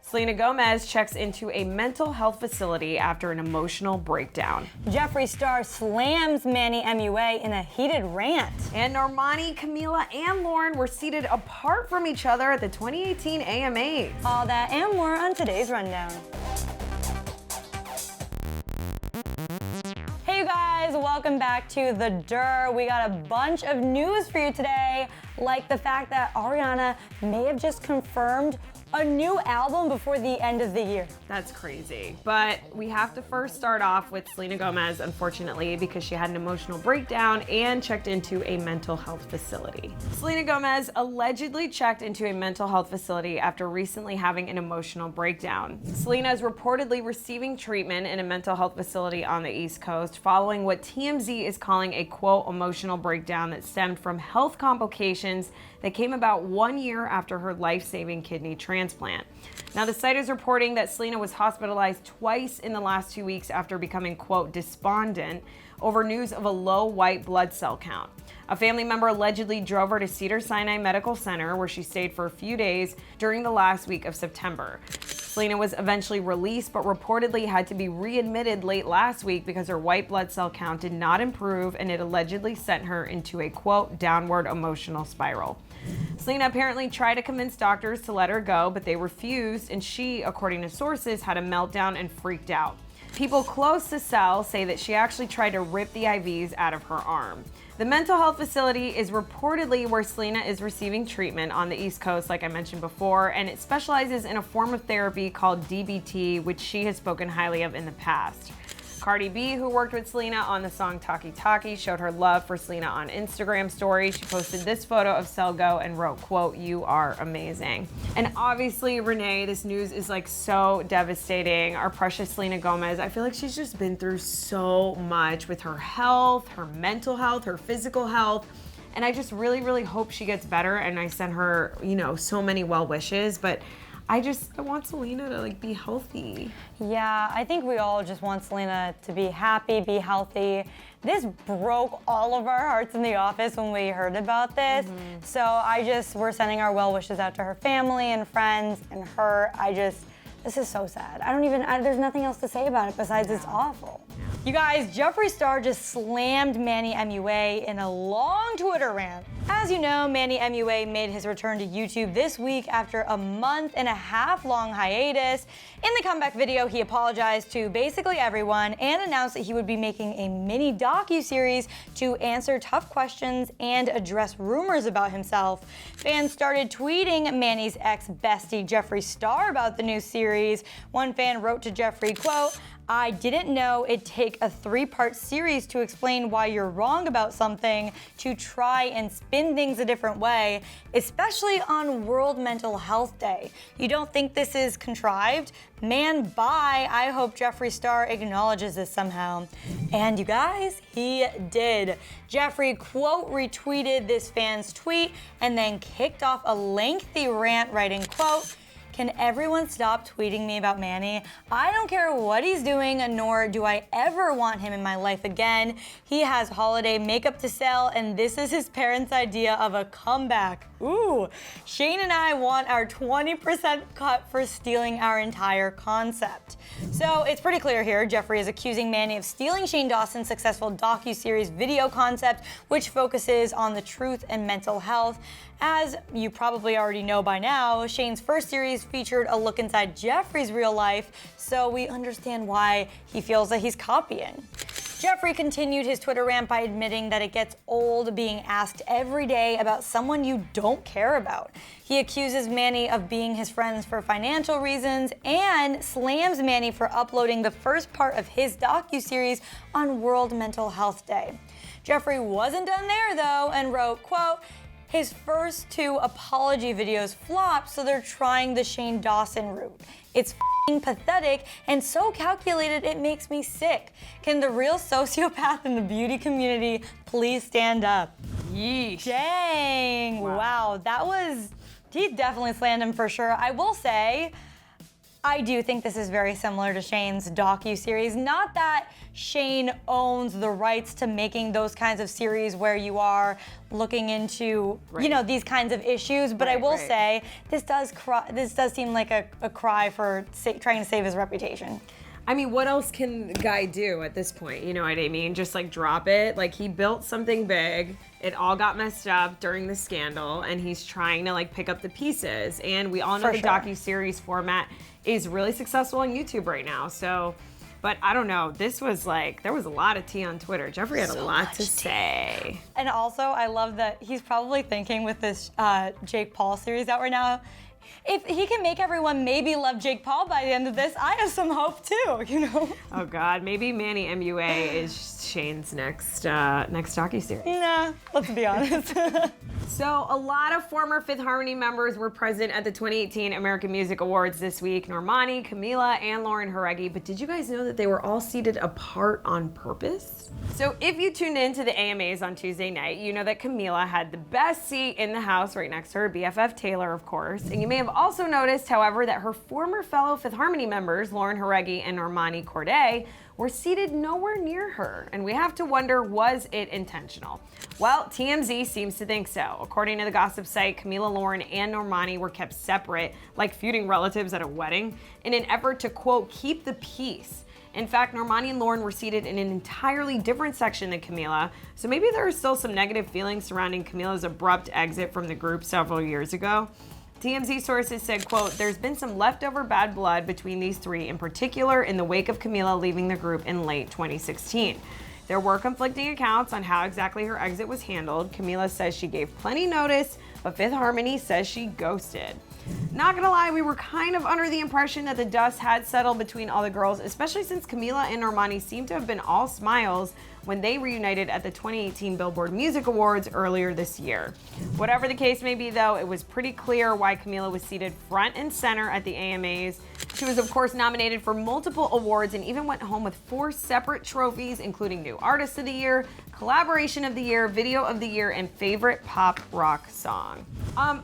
Selena Gomez checks into a mental health facility after an emotional breakdown. Jeffree star slams Manny MUA in a heated rant. And Normani, Camila, and Lauren were seated apart from each other at the 2018 AMAs. All that and more on today's rundown. Hey you guys, welcome back to The Dur. We got a bunch of news for you today, like the fact that Ariana may have just confirmed a new album before the end of the year. That's crazy. But we have to first start off with Selena Gomez, unfortunately, because she had an emotional breakdown and checked into a mental health facility. Selena Gomez allegedly checked into a mental health facility after recently having an emotional breakdown. Selena is reportedly receiving treatment in a mental health facility on the East Coast following what TMZ is calling a, quote, emotional breakdown that stemmed from health complications that came about 1 year after her life-saving kidney transplant. Now, the site is reporting that Selena was hospitalized twice in the last 2 weeks after becoming, quote, despondent over news of a low white blood cell count. A family member allegedly drove her to Cedars-Sinai Medical Center, where she stayed for a few days during the last week of September. Selena was eventually released, but reportedly had to be readmitted late last week because her white blood cell count did not improve, and it allegedly sent her into a, quote, downward emotional spiral. Selena apparently tried to convince doctors to let her go, but they refused, and she, according to sources, had a meltdown and freaked out. People close to Sel say that she actually tried to rip the IVs out of her arm. The mental health facility is reportedly where Selena is receiving treatment on the East Coast, like I mentioned before, and it specializes in a form of therapy called DBT, which she has spoken highly of in the past. Cardi B, who worked with Selena on the song Taki Taki, showed her love for Selena on Instagram stories. She posted this photo of Selgo and wrote, quote, "You are amazing." And obviously, Renee, this news is like so devastating. Our precious Selena Gomez, I feel like she's just been through so much with her health, her mental health, her physical health. And I just really, really hope she gets better. And I send her, so many well wishes. But I want Selena to be healthy. Yeah, I think we all just want Selena to be happy, be healthy. This broke all of our hearts in the office when we heard about this. So we're sending our well wishes out to her family and friends and her. This is so sad. There's nothing else to say about it besides it's awful. You guys, Jeffree Star just slammed Manny MUA in a long Twitter rant. As you know, Manny MUA made his return to YouTube this week after a 1.5 month long hiatus. In the comeback video, he apologized to basically everyone and announced that he would be making a mini docu-series to answer tough questions and address rumors about himself. Fans started tweeting Manny's ex-bestie Jeffree Star about the new series. One fan wrote to Jeffree, quote, "I didn't know it'd take a 3-part series to explain why you're wrong about something, to try and spin things a different way, especially on World Mental Health Day. You don't think this is contrived? Man, bye. I hope Jeffree Star acknowledges this somehow." And you guys, he did. Jeffree, quote, retweeted this fan's tweet and then kicked off a lengthy rant writing, quote, "Can everyone stop tweeting me about Manny? I don't care what he's doing, nor do I ever want him in my life again. He has holiday makeup to sell, and this is his parents' idea of a comeback. Ooh, Shane and I want our 20% cut for stealing our entire concept." So it's pretty clear here, Jeffree is accusing Manny of stealing Shane Dawson's successful docu-series video concept, which focuses on the truth and mental health. As you probably already know by now, Shane's first series featured a look inside Jeffree's real life, so we understand why he feels that he's copying. Jeffree continued his Twitter rant by admitting that it gets old being asked every day about someone you don't care about. He accuses Manny of being his friends for financial reasons and slams Manny for uploading the first part of his docu-series on World Mental Health Day. Jeffree wasn't done there though and wrote, quote, "His first 2 apology videos flopped, so they're trying the Shane Dawson route. It's f***ing pathetic and so calculated it makes me sick. Can the real sociopath in the beauty community please stand up?" Yeesh. Dang, wow, he definitely slammed him for sure. I will say, I do think this is very similar to Shane's docu-series. Not that Shane owns the rights to making those kinds of series where you are looking into, you know, these kinds of issues, but I will say this does seem like a cry for trying to save his reputation. I mean, what else can the guy do at this point? You know what I mean? Just like drop it. Like he built something big. It all got messed up during the scandal, and he's trying to like pick up the pieces. And we all know the docu-series format is really successful on YouTube right now. So, but I don't know. This was like, there was a lot of tea on Twitter. Jeffree had a lot to say. And also, I love that he's probably thinking with this Jake Paul series out right now, if he can make everyone maybe love Jake Paul by the end of this, I have some hope too, you know? Oh God, maybe Manny MUA is Shane's next docu-series. Nah, let's be honest. So a lot of former Fifth Harmony members were present at the 2018 American Music Awards this week. Normani, Camila, and Lauren Jauregui. But did you guys know that they were all seated apart on purpose? So if you tuned in to the AMAs on Tuesday night, you know that Camila had the best seat in the house right next to her BFF Taylor, of course. And you may have also noticed, however, that her former fellow Fifth Harmony members, Lauren Jauregui and Normani Corday, were seated nowhere near her. And we have to wonder, was it intentional? Well, TMZ seems to think so. According to the gossip site, Camila, Lauren, and Normani were kept separate, like feuding relatives at a wedding, in an effort to, quote, keep the peace. In fact, Normani and Lauren were seated in an entirely different section than Camila, so maybe there are still some negative feelings surrounding Camila's abrupt exit from the group several years ago. TMZ sources said, quote, there's been some leftover bad blood between these three, in particular in the wake of Camila leaving the group in late 2016. There were conflicting accounts on how exactly her exit was handled. Camila says she gave plenty notice, but Fifth Harmony says she ghosted. Not gonna lie, we were kind of under the impression that the dust had settled between all the girls, especially since Camila and Normani seem to have been all smiles when they reunited at the 2018 Billboard Music Awards earlier this year. Whatever the case may be, though, it was pretty clear why Camila was seated front and center at the AMAs. She was, of course, nominated for multiple awards and even went home with 4 separate trophies, including New Artist of the Year, Collaboration of the Year, Video of the Year, and Favorite Pop Rock Song.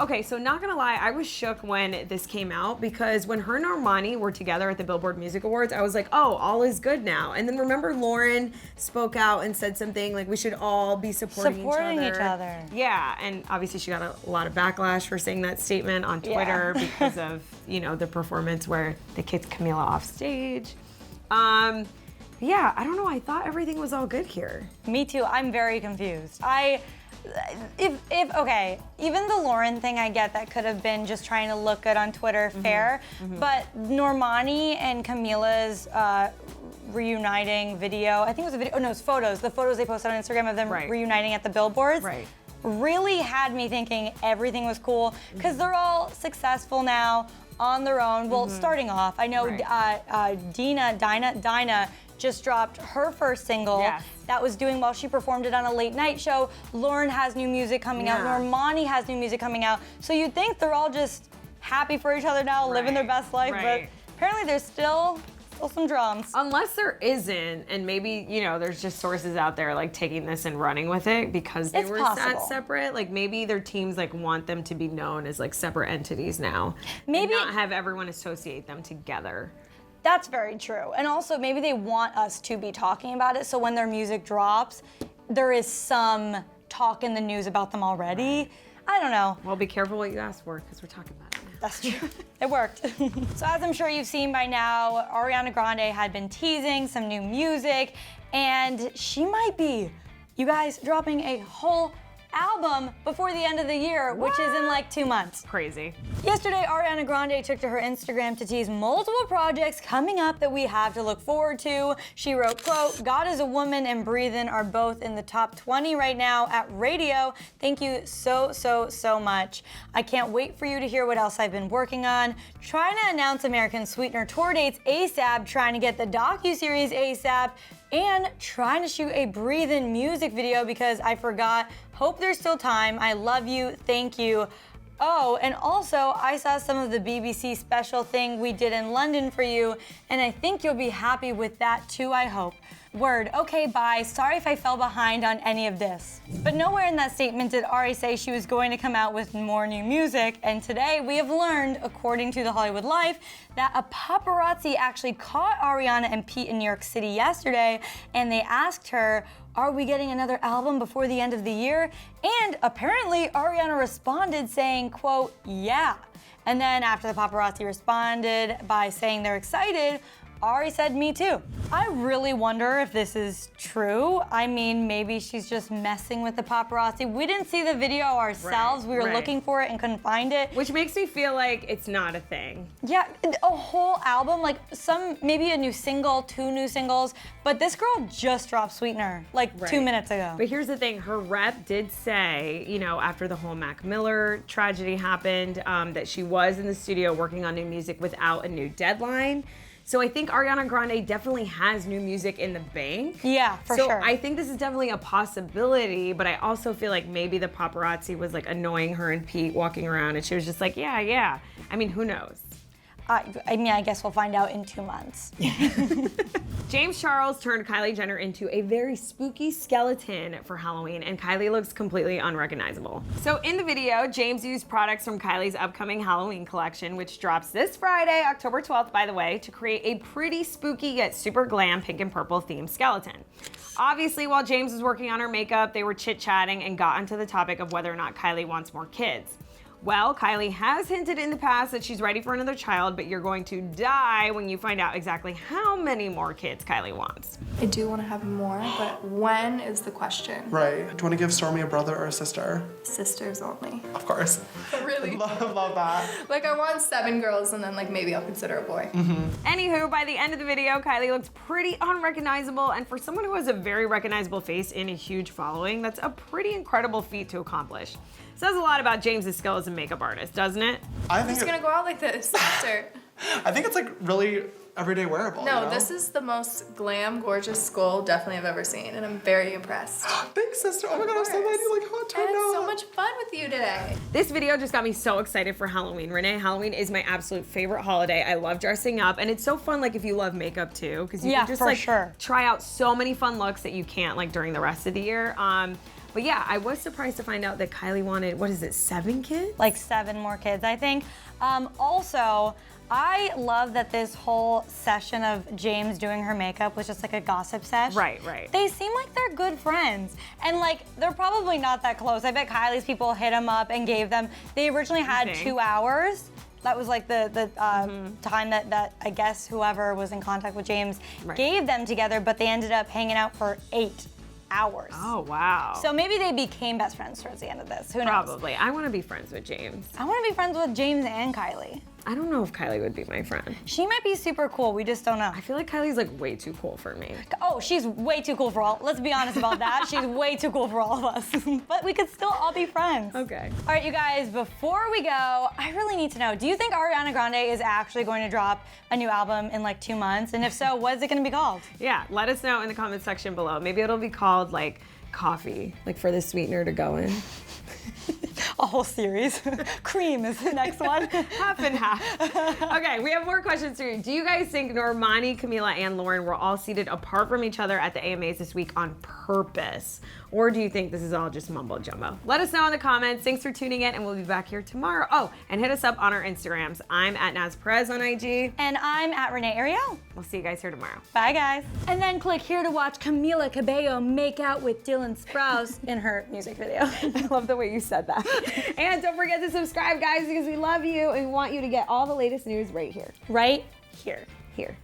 Okay, so not gonna lie, I was shook when this came out because when her and Normani were together at the Billboard Music Awards, I was like, oh, all is good now. And then remember Lauren spoke out and said something like we should all be supporting each other. Yeah, and obviously she got a lot of backlash for saying that statement on Twitter because of, you know, the performance where they kicked Camila off stage. Yeah, I don't know, I thought everything was all good here. Me too, I'm very confused. Okay, even the Lauren thing, I get that could have been just trying to look good on Twitter, fair, but Normani and Camila's reuniting video, I think it was a video, oh no, it was photos, the photos they posted on Instagram of them reuniting at the Billboards, really had me thinking everything was cool, because they're all successful now on their own. Well, starting off, I know Dinah just dropped her first single that was doing well. She performed it on a late night show. Lauren has new music coming out. Normani has new music coming out. So you'd think they're all just happy for each other now, living their best life, but apparently there's still some drums. Unless there isn't, and maybe, you know, there's just sources out there like taking this and running with it because they were separate. Like maybe their teams like want them to be known as like separate entities now. Maybe and not have everyone associate them together. That's very true. And also maybe they want us to be talking about it, so when their music drops, there is some talk in the news about them already. I don't know. Well, be careful what you ask for, because we're talking about it now. That's true. It worked. So as I'm sure you've seen by now, Ariana Grande had been teasing some new music, and she might be, you guys, dropping a whole album before the end of the year, which is in like 2 months. Crazy. Yesterday, Ariana Grande took to her Instagram to tease multiple projects coming up that we have to look forward to. She wrote, quote, God is a Woman and Breathin' are both in the top 20 right now at radio. Thank you so, so, so much. I can't wait for you to hear what else I've been working on. Trying to announce American Sweetener tour dates ASAP, trying to get the docuseries ASAP, and trying to shoot a Breathin' music video because I forgot. Hope there's still time. I love you. Thank you. Oh, and also I saw some of the BBC special thing we did in London for you, and I think you'll be happy with that too, I hope. Word, okay, bye. Sorry if I fell behind on any of this. But nowhere in that statement did Ari say she was going to come out with more new music. And today we have learned, according to The Hollywood Life, that a paparazzi actually caught Ariana and Pete in New York City yesterday, and they asked her, are we getting another album before the end of the year? And apparently Ariana responded saying, quote, yeah. And then after the paparazzi responded by saying they're excited, Ari said, me too. I really wonder if this is true. I mean, maybe she's just messing with the paparazzi. We didn't see the video ourselves. We were looking for it and couldn't find it. Which makes me feel like it's not a thing. Yeah, a whole album, like maybe a new single, 2 new singles, but this girl just dropped Sweetener like 2 minutes ago. But here's the thing, her rep did say, you know, after the whole Mac Miller tragedy happened, that she was in the studio working on new music without a new deadline. So I think Ariana Grande definitely has new music in the bank. Yeah, for sure. So I think this is definitely a possibility, but I also feel like maybe the paparazzi was like annoying her and Pete walking around and she was just like, yeah. I mean, who knows? I mean, I guess we'll find out in 2 months. James Charles turned Kylie Jenner into a very spooky skeleton for Halloween, and Kylie looks completely unrecognizable. So in the video, James used products from Kylie's upcoming Halloween collection, which drops this Friday, October 12th, by the way, to create a pretty spooky yet super glam pink and purple themed skeleton. Obviously, while James was working on her makeup, they were chit-chatting and got onto the topic of whether or not Kylie wants more kids. Well, Kylie has hinted in the past that she's ready for another child, but you're going to die when you find out exactly how many more kids Kylie wants. I do want to have more, but when is the question? Right. Do you want to give Stormy a brother or a sister? Sisters only. Of course. Really? love that. Like, I want 7 girls, and then like maybe I'll consider a boy. Anywho, by the end of the video, Kylie looks pretty unrecognizable, and for someone who has a very recognizable face and a huge following, that's a pretty incredible feat to accomplish. Says a lot about James's skill as a makeup artist, doesn't it? I'm just gonna go out like this, sister. I think it's like really everyday wearable. No, you know? this is the most glam, gorgeous skull definitely I've ever seen, and I'm very impressed. Thanks, sister. Oh my god, I'm so glad you like how it I turned had out. so much fun with you today. This video just got me so excited for Halloween. Renee, Halloween is my absolute favorite holiday. I love dressing up, and it's so fun like if you love makeup too, because you can just like try out so many fun looks that you can't like during the rest of the year. But yeah, I was surprised to find out that Kylie wanted, what is it, 7 kids? Like 7 more kids, I think. Also, I love that this whole session of James doing her makeup was just like a gossip sesh. Right. They seem like they're good friends. And like, they're probably not that close. I bet Kylie's people hit him up and gave them, they originally had 2 hours. That was like the time that I guess whoever was in contact with James gave them together, but they ended up hanging out for 8 hours. Oh, wow. So maybe they became best friends towards the end of this. Who knows? Probably. I want to be friends with James. I want to be friends with James and Kylie. I don't know if Kylie would be my friend. She might be super cool. We just don't know. I feel like Kylie's like way too cool for me. Oh, she's way too cool for all. Let's be honest about that. She's way too cool for all of us. But we could still all be friends. Okay. All right, you guys, before we go, I really need to know, do you think Ariana Grande is actually going to drop a new album in like 2 months? And if so, what is it going to be called? Yeah, let us know in the comments section below. Maybe it'll be called like coffee, like for the sweetener to go in. A whole series. Cream is the next one. Half and half. Okay, we have more questions for you. Do you guys think Normani, Camila, and Lauren were all seated apart from each other at the AMAs this week on purpose? Or do you think this is all just mumbo jumbo? Let us know in the comments. Thanks for tuning in, and we'll be back here tomorrow. Oh, and hit us up on our Instagrams. I'm at Naz Perez on IG. And I'm at Renee Ariel. We'll see you guys here tomorrow. Bye, guys. And then click here to watch Camila Cabello make out with Dylan Sprouse in her music video. I love the way you said that. And don't forget to subscribe, guys, because we love you and we want you to get all the latest news right here. Right here. Here.